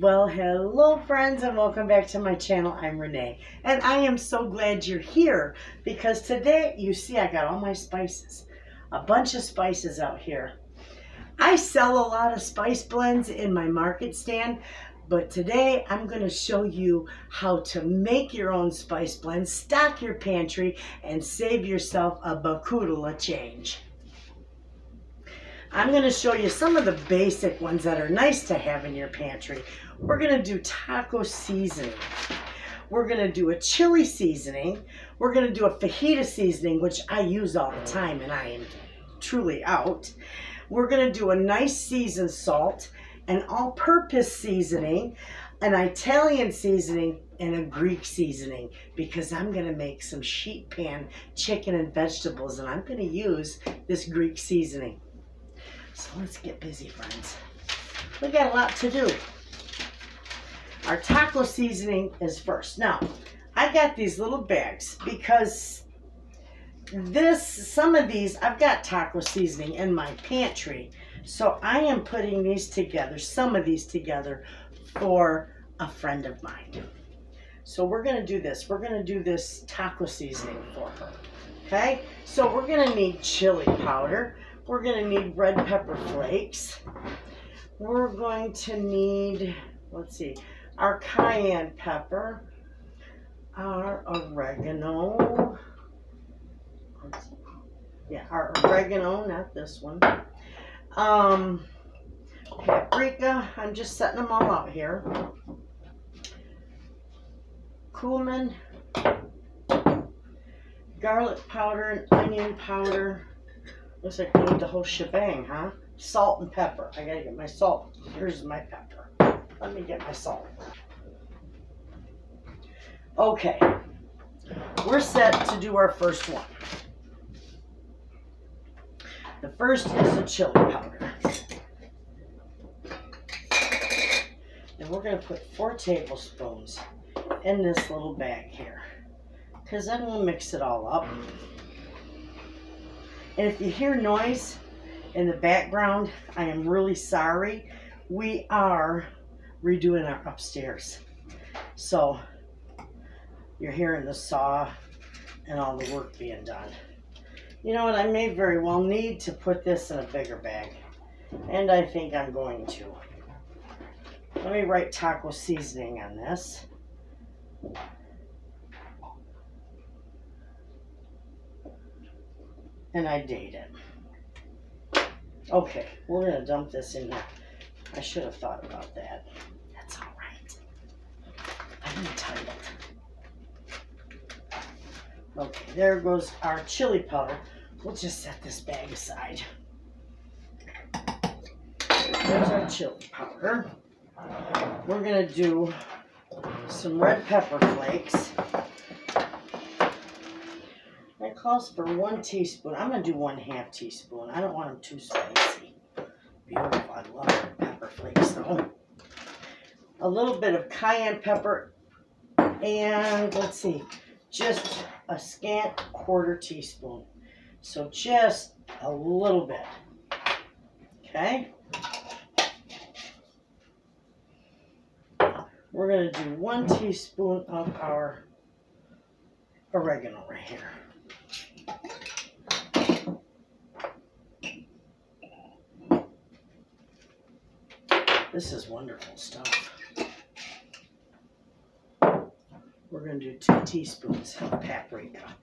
Well, hello friends and welcome back to my channel. I'm Renee and I am so glad you're here because today you see I got all my spices, a bunch of spices out here. I sell a lot of spice blends in my market stand, but today I'm going to show you how to make your own spice blend, stock your pantry, and save yourself a bacoodle of change. I'm going to show you some of the basic ones that are nice to have in your pantry. We're going to do taco seasoning. We're going to do a chili seasoning. We're going to do a fajita seasoning, which I use all the time and I am truly out. We're going to do a nice seasoned salt, an all-purpose seasoning, an Italian seasoning, and a Greek seasoning because I'm going to make some sheet pan chicken and vegetables and I'm going to use this Greek seasoning. So let's get busy, friends. We got a lot to do. Our taco seasoning is first. Now, I got these little bags because some of these, I've got taco seasoning in my pantry. So I am putting these together, some of these together for a friend of mine. So we're going to do this. We're going to do this taco seasoning for her. Okay? So we're going to need chili powder. We're going to need red pepper flakes. We're going to need, let's see, our cayenne pepper, our oregano. Yeah, our oregano, not this one. Paprika, I'm just setting them all out here. Cumin, garlic powder and onion powder. Looks like we need the whole shebang, huh? Salt and pepper. I gotta get my salt. Here's my pepper. Let me get my salt. Okay. We're set to do our first one. The first is the chili powder. And we're going to put 4 tablespoons in this little bag here. Because then we'll mix it all up. And if you hear noise in the background, I am really sorry. We are redoing our upstairs. So you're hearing the saw and all the work being done. You know what? I may very well need to put this in a bigger bag. And I think I'm going to. Let me write taco seasoning on this. And I date it. Okay, we're going to dump this in here. I should have thought about that. That's all right. I'm entitled. Okay, there goes our chili powder. We'll just set this bag aside. There's our chili powder. We're going to do some red pepper flakes. That calls for 1 teaspoon. I'm going to do 1/2 teaspoon. I don't want them too spicy. Beautiful. I love red pepper flakes though. A little bit of cayenne pepper. And let's see, just a scant 1/4 teaspoon. So just a little bit. Okay. We're going to do 1 teaspoon of our oregano right here. This is wonderful stuff. We're going to do 2 teaspoons of paprika.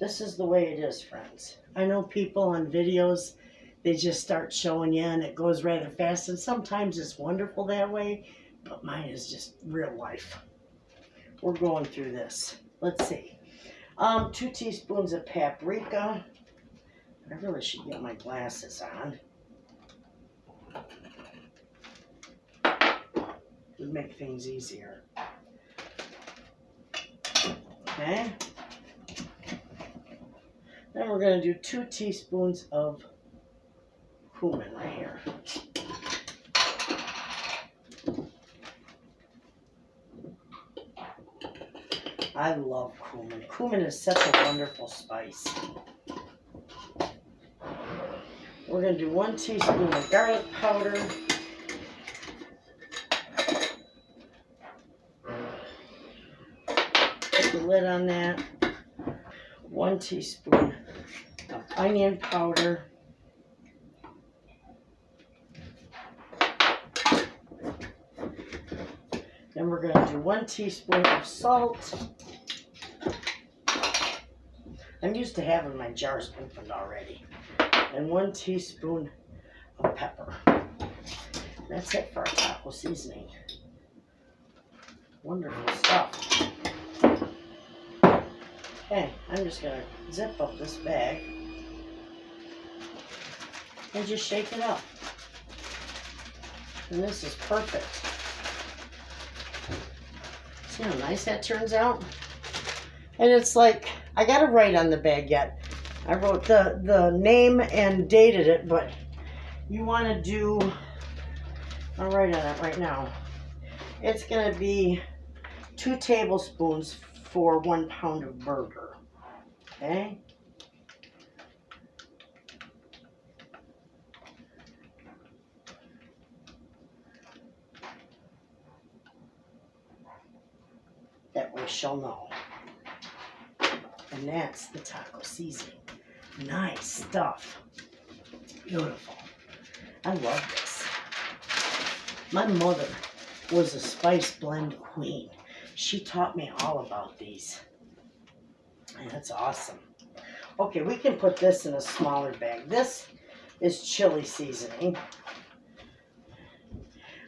This is the way it is, friends. I know people on videos, they just start showing you and it goes rather fast. And sometimes it's wonderful that way, but mine is just real life. We're going through this. Let's see. 2 teaspoons of paprika. I really should get my glasses on. It would make things easier. Okay. Then we're going to do 2 teaspoons of cumin right here. I love cumin. Cumin is such a wonderful spice. We're going to do 1 teaspoon of garlic powder. Put the lid on that. 1 teaspoon of onion powder. Then we're going to do 1 teaspoon of salt. I'm used to having my jars opened already. And 1 teaspoon of pepper. That's it for our taco seasoning. Wonderful stuff. Okay, I'm just going to zip up this bag and just shake it up. And this is perfect. See how nice that turns out? And it's like, I got to write on the bag yet. I wrote the name and dated it, but you want to do, I'll write on it right now. It's going to be 2 tablespoons for 1 pound of burger. Okay? That way she'll know. And that's the taco seasoning. Nice stuff. Beautiful. I love this. My mother was a spice blend queen. She taught me all about these. And that's awesome. Okay, we can put this in a smaller bag. This is chili seasoning.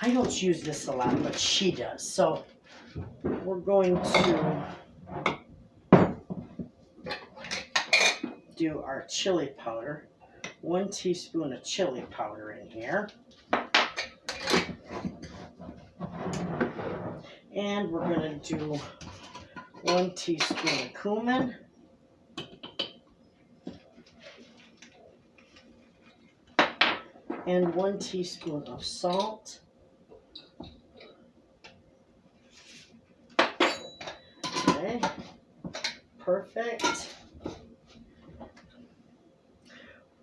I don't use this a lot, but she does. So we're going to do our chili powder. 1 teaspoon of chili powder in here. And we're going to do 1 teaspoon of cumin. And 1 teaspoon of salt. Okay, perfect.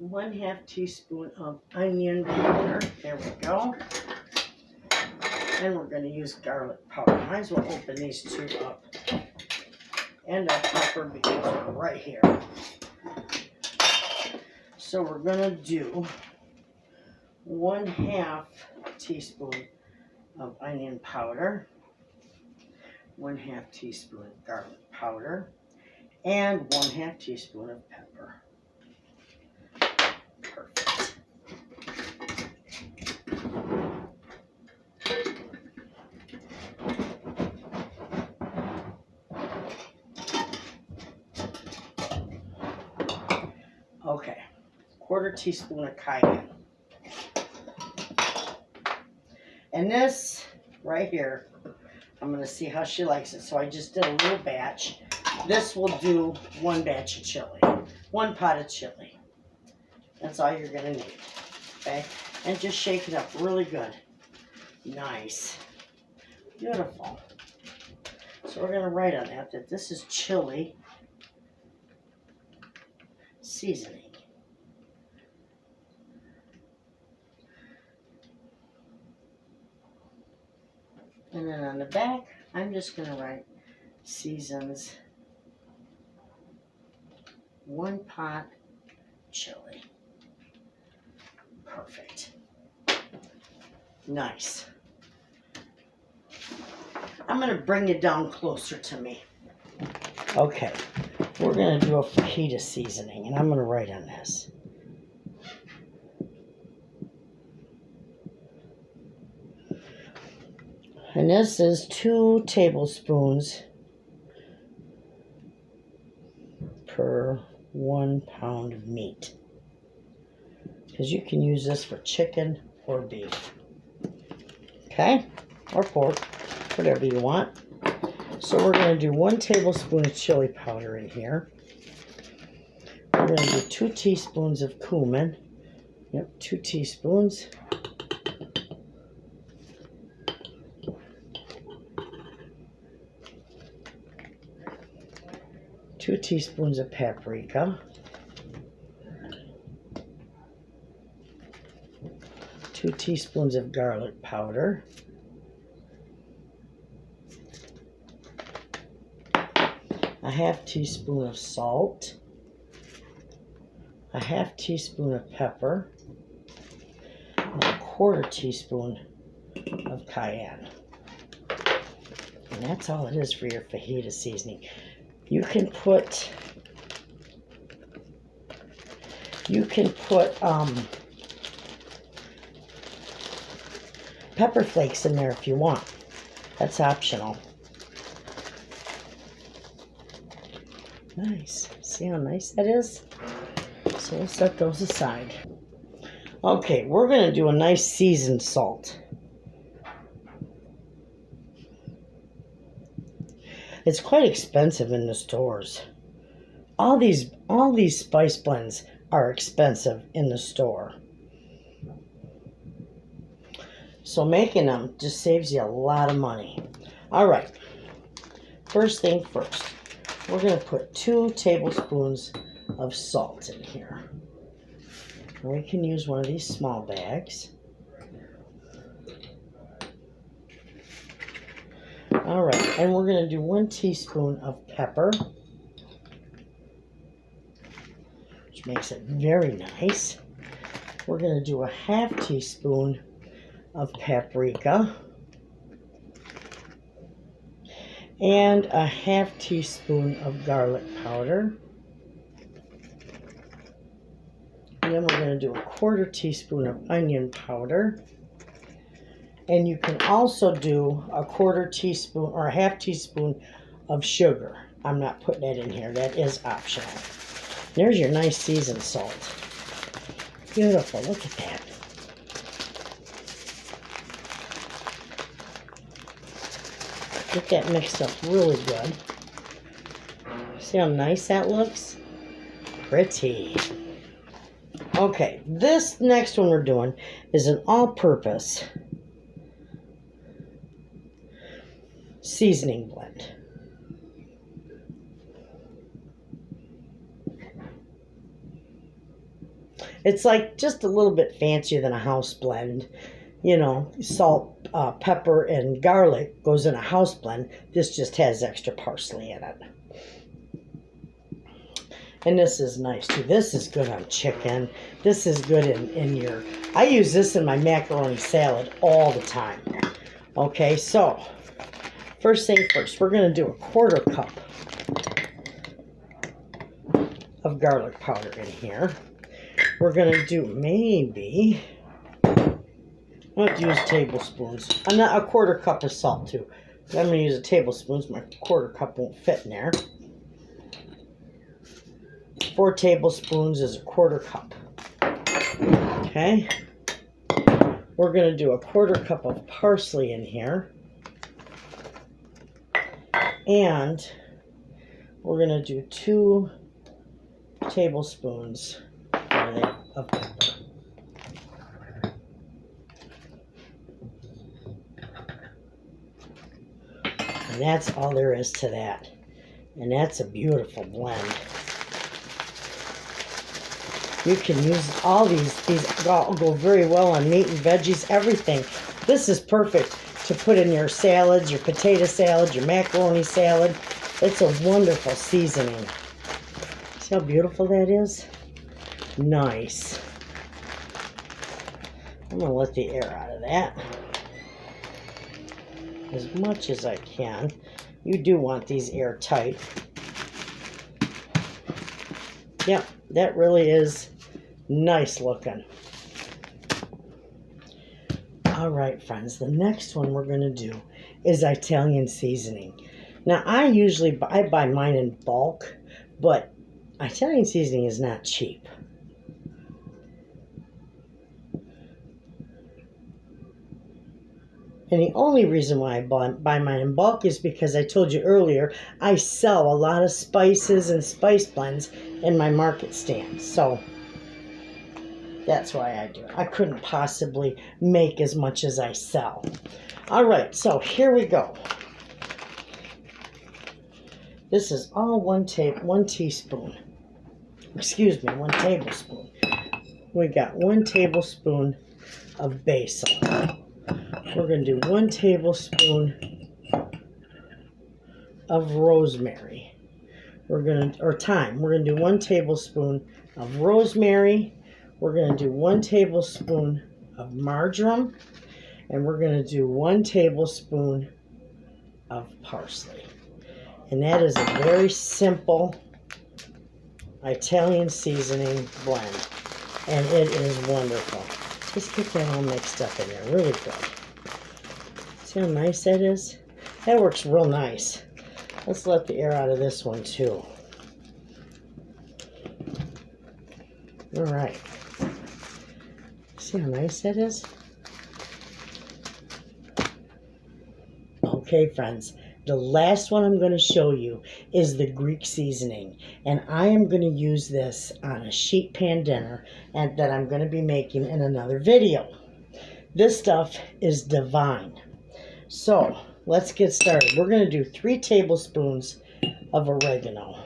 1/2 teaspoon of onion powder. There we go. And we're going to use garlic powder. Might as well open these 2 up. And our pepper because we're right here. So we're going to do 1/2 teaspoon of onion powder, 1/2 teaspoon of garlic powder, and 1/2 teaspoon of pepper. Perfect. Okay, 1/4 teaspoon of cayenne. And this right here, I'm going to see how she likes it. So I just did a little batch. This will do 1 batch of chili, 1 pot of chili. That's all you're going to need. Okay? And just shake it up really good. Nice. Beautiful. So we're going to write on that this is chili seasoning. And then on the back, I'm just going to write seasons 1 pot chili. Perfect. Nice. I'm going to bring you down closer to me. Okay, we're going to do a fajita seasoning, and I'm going to write on this. And this is 2 tablespoons per 1 pound of meat. Because you can use this for chicken or beef. Okay? Or pork, whatever you want. So we're going to do 1 tablespoon of chili powder in here. We're going to do 2 teaspoons of cumin. Yep, 2 teaspoons. 2 teaspoons of paprika, 2 teaspoons of garlic powder, a half teaspoon of salt, a half teaspoon of pepper, and a quarter teaspoon of cayenne. And that's all it is for your fajita seasoning. You can put pepper flakes in there if you want. That's optional. Nice. See how nice that is? So we'll set those aside. Okay, we're going to do a nice seasoned salt. It's quite expensive in the stores. All these spice blends are expensive in the store. So making them just saves you a lot of money. All right. First thing first, we're going to put 2 tablespoons of salt in here. And we can use one of these small bags. All right, and we're going to do 1 teaspoon of pepper, which makes it very nice. We're going to do a half teaspoon of paprika and a half teaspoon of garlic powder. And then we're going to do a quarter teaspoon of onion powder. And you can also do a quarter teaspoon or a half teaspoon of sugar. I'm not putting that in here. That is optional. There's your nice seasoned salt. Beautiful. Look at that. Get that mixed up really good. See how nice that looks? Pretty. Okay, this next one we're doing is an all-purpose seasoning blend. It's like just a little bit fancier than a house blend. You know, salt, pepper, and garlic goes in a house blend. This just has extra parsley in it. And this is nice too. This is good on chicken. This is good in your... I use this in my macaroni salad all the time. Okay, so first thing first, we're going to do a quarter cup of garlic powder in here. We're going to do maybe... I'm going to use tablespoons. I'm not a quarter cup of salt too. I'm going to use a tablespoon. My quarter cup won't fit in there. 4 tablespoons is a quarter cup. Okay. We're going to do a quarter cup of parsley in here. And we're going to do 2 tablespoons of pepper. And that's all there is to that. And that's a beautiful blend. You can use all these. These all go very well on meat and veggies, everything. This is perfect to put in your salads, your potato salad, your macaroni salad. It's a wonderful seasoning. See how beautiful that is? Nice. I'm going to let the air out of that as much as I can. You do want these airtight. Yep, that really is nice looking. All right, friends, the next one we're going to do is Italian seasoning. Now, I buy mine in bulk, but Italian seasoning is not cheap. And the only reason why I buy mine in bulk is because I told you earlier, I sell a lot of spices and spice blends in my market stand. So that's why I do it. I couldn't possibly make as much as I sell. All right, so here we go. This is all one teaspoon. Excuse me, 1 tablespoon. We got 1 tablespoon of basil. We're going to do 1 tablespoon of rosemary. or thyme. We're going to do 1 tablespoon of rosemary. We're going to do 1 tablespoon of marjoram. And we're going to do 1 tablespoon of parsley. And that is a very simple Italian seasoning blend. And it is wonderful. Just get that all mixed up in there. Really good. See how nice that is? That works real nice. Let's let the air out of this one too. All right. See how nice that is? Okay, friends. The last one I'm going to show you is the Greek seasoning. And I am going to use this on a sheet pan dinner and that I'm going to be making in another video. This stuff is divine. So, let's get started. We're going to do 3 tablespoons of oregano.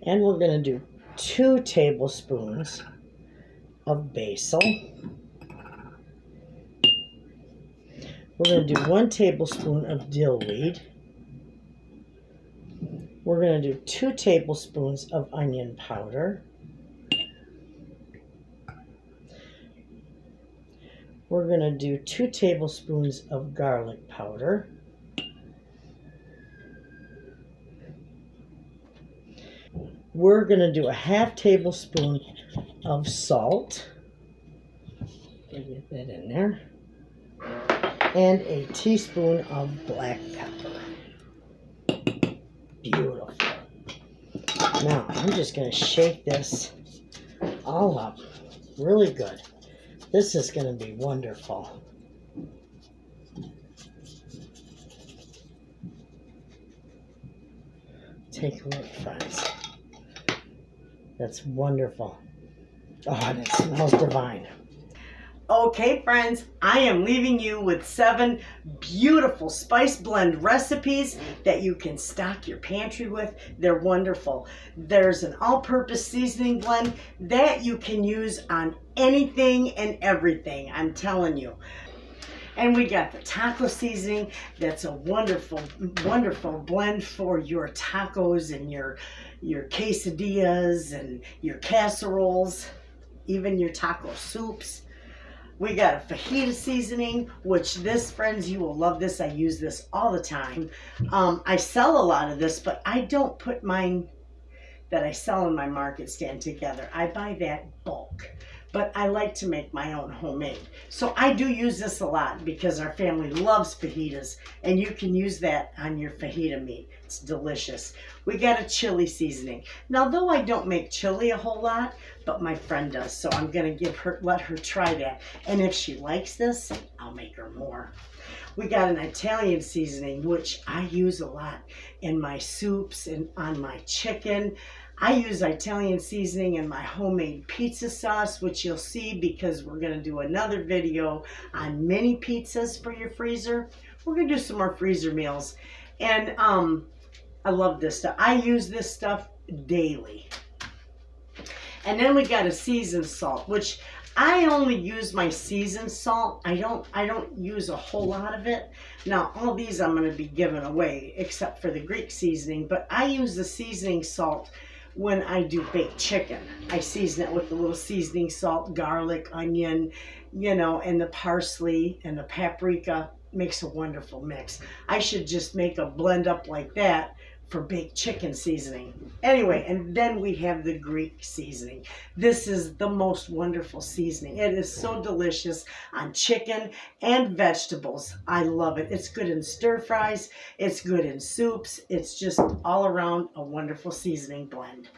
And we're going to do 2 tablespoons of basil. We're going to do 1 tablespoon of dill weed. We're going to do 2 tablespoons of onion powder. We're going to do 2 tablespoons of garlic powder. We're going to do a 1/2 tablespoon of salt. Get that in there. And a teaspoon of black pepper. Beautiful. Now, I'm just going to shake this all up really good. This is going to be wonderful. Take a look, friends. That's wonderful. Oh, and it smells divine. Okay, friends, I am leaving you with 7 beautiful spice blend recipes that you can stock your pantry with. They're wonderful. There's an all-purpose seasoning blend that you can use on anything and everything, I'm telling you. And we got the taco seasoning. That's a wonderful, wonderful blend for your tacos and your quesadillas and your casseroles, even your taco soups. We got a fajita seasoning, which this, friends, you will love this. I use this all the time. I sell a lot of this, but I don't put mine that I sell in my market stand together. I buy that bulk, but I like to make my own homemade. So I do use this a lot because our family loves fajitas, and you can use that on your fajita meat. It's delicious. We got a chili seasoning. Now, though I don't make chili a whole lot, but my friend does, so I'm gonna let her try that. And if she likes this, I'll make her more. We got an Italian seasoning, which I use a lot in my soups and on my chicken. I use Italian seasoning in my homemade pizza sauce, which you'll see because we're going to do another video on mini pizzas for your freezer. We're going to do some more freezer meals. And I love this stuff. I use this stuff daily. And then we got a seasoned salt, which I only use my seasoned salt. I don't use a whole lot of it. Now, all these I'm going to be giving away except for the Greek seasoning, but I use the seasoning salt when I do baked chicken. I season it with a little seasoning salt, garlic, onion, you know, and the parsley and the paprika. Makes a wonderful mix. I should just make a blend up like that for baked chicken seasoning. Anyway, and then we have the Greek seasoning. This is the most wonderful seasoning. It is so delicious on chicken and vegetables. I love it. It's good in stir fries. It's good in soups. It's just all around a wonderful seasoning blend.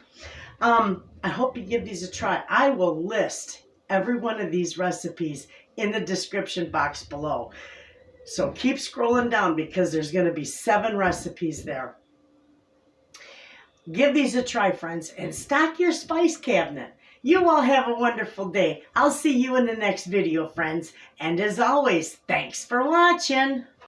I hope you give these a try. I will list every one of these recipes in the description box below. So keep scrolling down because there's going to be 7 recipes there. Give these a try, friends, and stock your spice cabinet. You all have a wonderful day. I'll see you in the next video, friends. And as always, thanks for watching.